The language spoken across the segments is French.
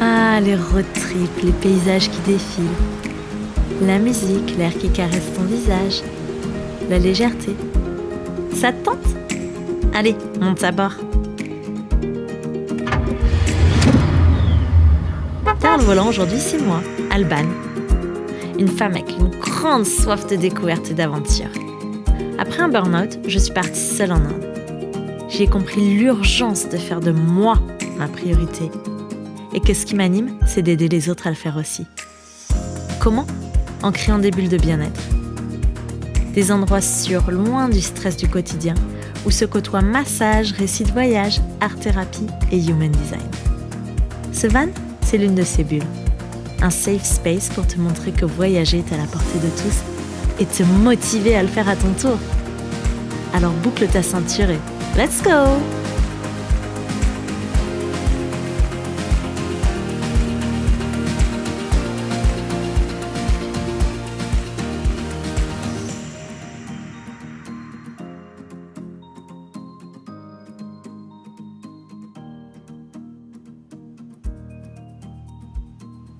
Ah, les road trips, les paysages qui défilent. La musique, l'air qui caresse ton visage. La légèreté. Ça te tente ? Allez, monte à bord. Derrière le volant aujourd'hui, c'est moi, Alban. Une femme avec une grande soif de découverte et d'aventure. Après un burn-out, je suis partie seule en Inde. J'ai compris l'urgence de faire de moi ma priorité. Et que ce qui m'anime, c'est d'aider les autres à le faire aussi. Comment ? En créant des bulles de bien-être. Des endroits sûrs, loin du stress du quotidien, où se côtoient massage, récits de voyage, art-thérapie et human design. Ce van, c'est l'une de ces bulles. Un safe space pour te montrer que voyager est à la portée de tous et te motiver à le faire à ton tour. Alors boucle ta ceinture et let's go!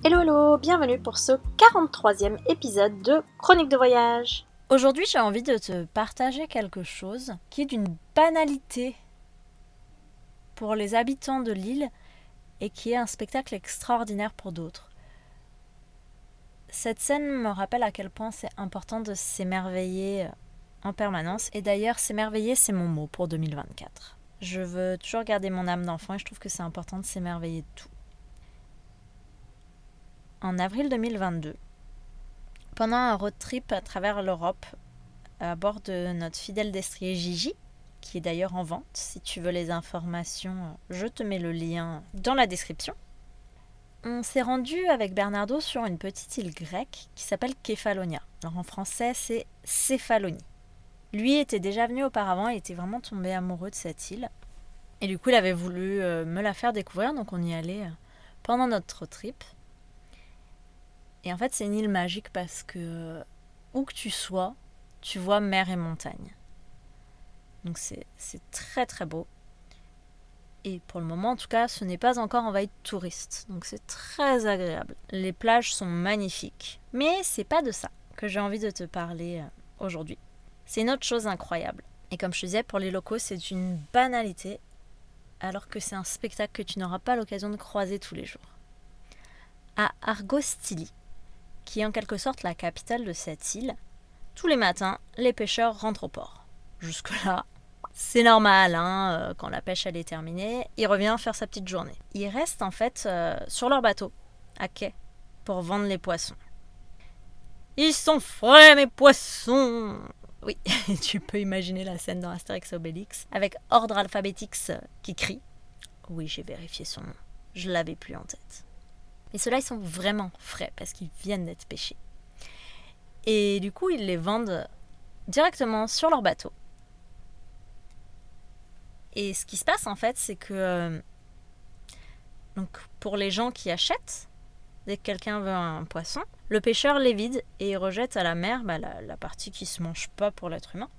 Hello, bienvenue pour ce 43e épisode de Chronique de voyage. Aujourd'hui, j'ai envie de te partager quelque chose qui est d'une banalité pour les habitants de l'île et qui est un spectacle extraordinaire pour d'autres. Cette scène me rappelle à quel point c'est important de s'émerveiller en permanence. Et d'ailleurs, s'émerveiller, c'est mon mot pour 2024. Je veux toujours garder mon âme d'enfant et je trouve que c'est important de s'émerveiller de tout. En avril 2022, pendant un road trip à travers l'Europe, à bord de notre fidèle destrier Gigi, qui est d'ailleurs en vente, si tu veux les informations, je te mets le lien dans la description. On s'est rendu avec Bernardo sur une petite île grecque qui s'appelle Kefalonia. Alors en français, c'est Céphalonie. Lui était déjà venu auparavant et était vraiment tombé amoureux de cette île. Et du coup, il avait voulu me la faire découvrir, donc on y allait pendant notre road trip. Et en fait, c'est une île magique parce que où que tu sois, tu vois mer et montagne. Donc c'est très très beau. Et pour le moment, en tout cas, ce n'est pas encore envahi de touristes. Donc c'est très agréable. Les plages sont magnifiques. Mais c'est pas de ça que j'ai envie de te parler aujourd'hui. C'est une autre chose incroyable. Et comme je te disais, pour les locaux, c'est une banalité. Alors que c'est un spectacle que tu n'auras pas l'occasion de croiser tous les jours. À Argostili, qui est en quelque sorte la capitale de cette île, tous les matins, les pêcheurs rentrent au port. Jusque-là, c'est normal, quand la pêche elle est terminée, il revient faire sa petite journée. Ils restent en fait sur leur bateau, à quai, pour vendre les poissons. Ils sont frais mes poissons! Oui, tu peux imaginer la scène dans Astérix Obélix, avec Ordre Alphabétix qui crie. Oui, j'ai vérifié son nom, je l'avais plus en tête. Et ceux-là, ils sont vraiment frais parce qu'ils viennent d'être pêchés. Et du coup, ils les vendent directement sur leur bateau. Et ce qui se passe, en fait, c'est que donc pour les gens qui achètent, dès que quelqu'un veut un poisson, le pêcheur les vide et il rejette à la mer la partie qui ne se mange pas pour l'être humain.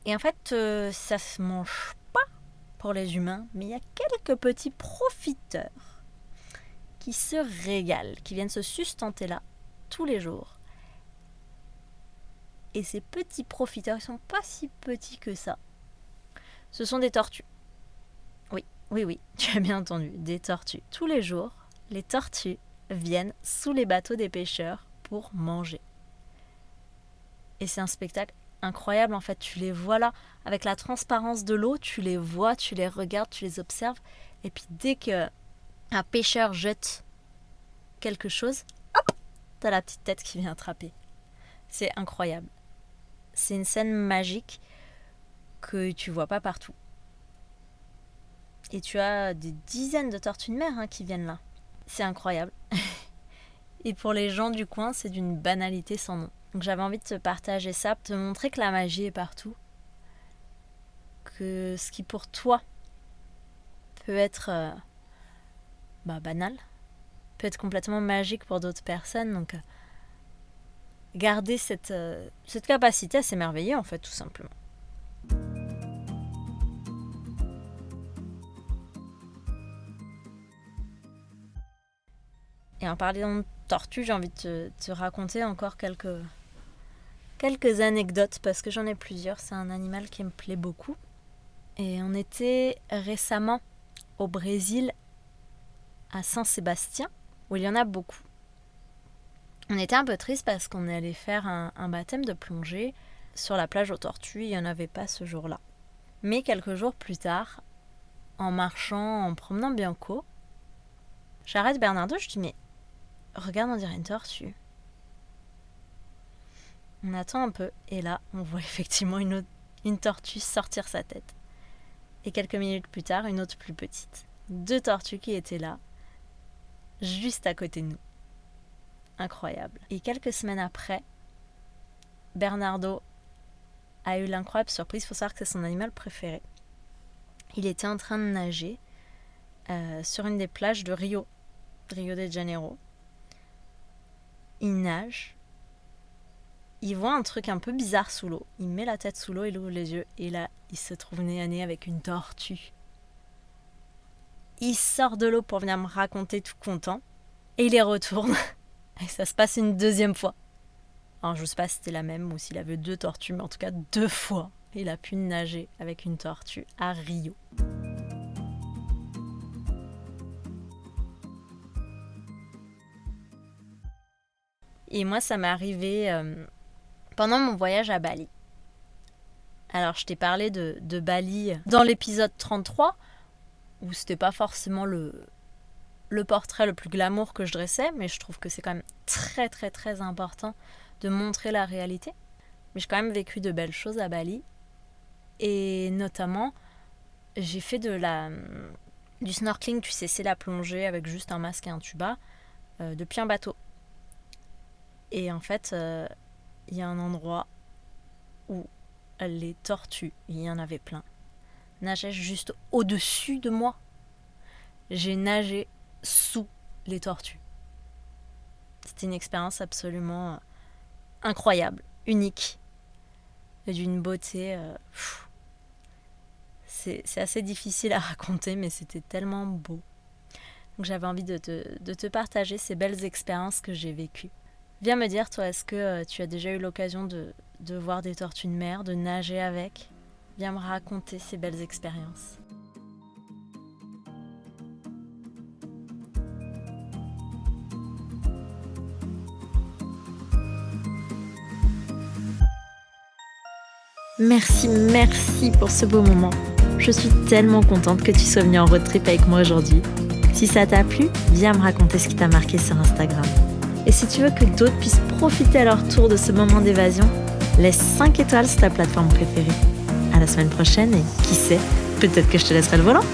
Et en fait, ça ne se mange pas pour les humains, mais il y a quelques petits profiteurs qui se régalent, qui viennent se sustenter là tous les jours. Et ces petits profiteurs, ils sont pas si petits que ça. Ce sont des tortues. Oui, tu as bien entendu, des tortues. Tous les jours, les tortues viennent sous les bateaux des pêcheurs pour manger. Et c'est un spectacle incroyable, en fait. Tu les vois là, avec la transparence de l'eau, tu les vois, tu les regardes, tu les observes. Et puis dès que un pêcheur jette quelque chose, hop, t'as la petite tête qui vient attraper. C'est incroyable. C'est une scène magique que tu vois pas partout. Et tu as des dizaines de tortues de mer qui viennent là. C'est incroyable. Et pour les gens du coin, c'est d'une banalité sans nom. Donc j'avais envie de te partager ça, te montrer que la magie est partout. Que ce qui pour toi peut être banal, peut être complètement magique pour d'autres personnes. Donc garder cette capacité à s'émerveiller, en fait, tout simplement. Et en parlant de tortues, j'ai envie de te raconter encore quelques anecdotes, parce que j'en ai plusieurs. C'est un animal qui me plaît beaucoup. Et on était récemment au Brésil, à Saint-Sébastien, où il y en a beaucoup. On était un peu triste parce qu'on allait faire un baptême de plongée sur la plage aux tortues. Il n'y en avait pas ce jour-là. Mais quelques jours plus tard, en marchant, en promenant Bianco, j'arrête Bernardo, je dis « Mais regarde, on dirait une tortue ». On attend un peu, et là, on voit effectivement une tortue sortir sa tête. Et quelques minutes plus tard, une autre plus petite. 2 tortues qui étaient là, juste à côté de nous. Incroyable. Et quelques semaines après, Bernardo a eu l'incroyable surprise. Il faut savoir que c'est son animal préféré. Il était en train de nager sur une des plages de Rio de Janeiro. Il nage. Il voit un truc un peu bizarre sous l'eau. Il met la tête sous l'eau, il ouvre les yeux. Et là, il se trouve nez à nez avec une tortue. Il sort de l'eau pour venir me raconter tout content. Et il y retourne. Et ça se passe une 2e fois. Alors je ne sais pas si c'était la même ou s'il avait 2 tortues, mais en tout cas 2 fois, il a pu nager avec une tortue à Rio. Et moi, ça m'est arrivé pendant mon voyage à Bali. Alors je t'ai parlé de Bali dans l'épisode 33, où c'était pas forcément le portrait le plus glamour que je dressais, mais je trouve que c'est quand même très très très important de montrer la réalité. Mais j'ai quand même vécu de belles choses à Bali. Et notamment, j'ai fait du snorkeling, tu sais, c'est la plongée avec juste un masque et un tuba, depuis un bateau. Et en fait, il y a un endroit où les tortues, il y en avait plein, nageaient juste au-dessus de moi. J'ai nagé sous les tortues. C'était une expérience absolument incroyable, unique, et d'une beauté. C'est assez difficile à raconter, mais c'était tellement beau. Donc j'avais envie de te partager ces belles expériences que j'ai vécues. Viens me dire, toi, est-ce que tu as déjà eu l'occasion de voir des tortues de mer, de nager avec ? Viens me raconter ces belles expériences. Merci pour ce beau moment. Je suis tellement contente que tu sois venue en road trip avec moi aujourd'hui. Si ça t'a plu, viens me raconter ce qui t'a marqué sur Instagram. Et si tu veux que d'autres puissent profiter à leur tour de ce moment d'évasion, laisse 5 étoiles sur ta plateforme préférée. À la semaine prochaine et qui sait, peut-être que je te laisserai le volant.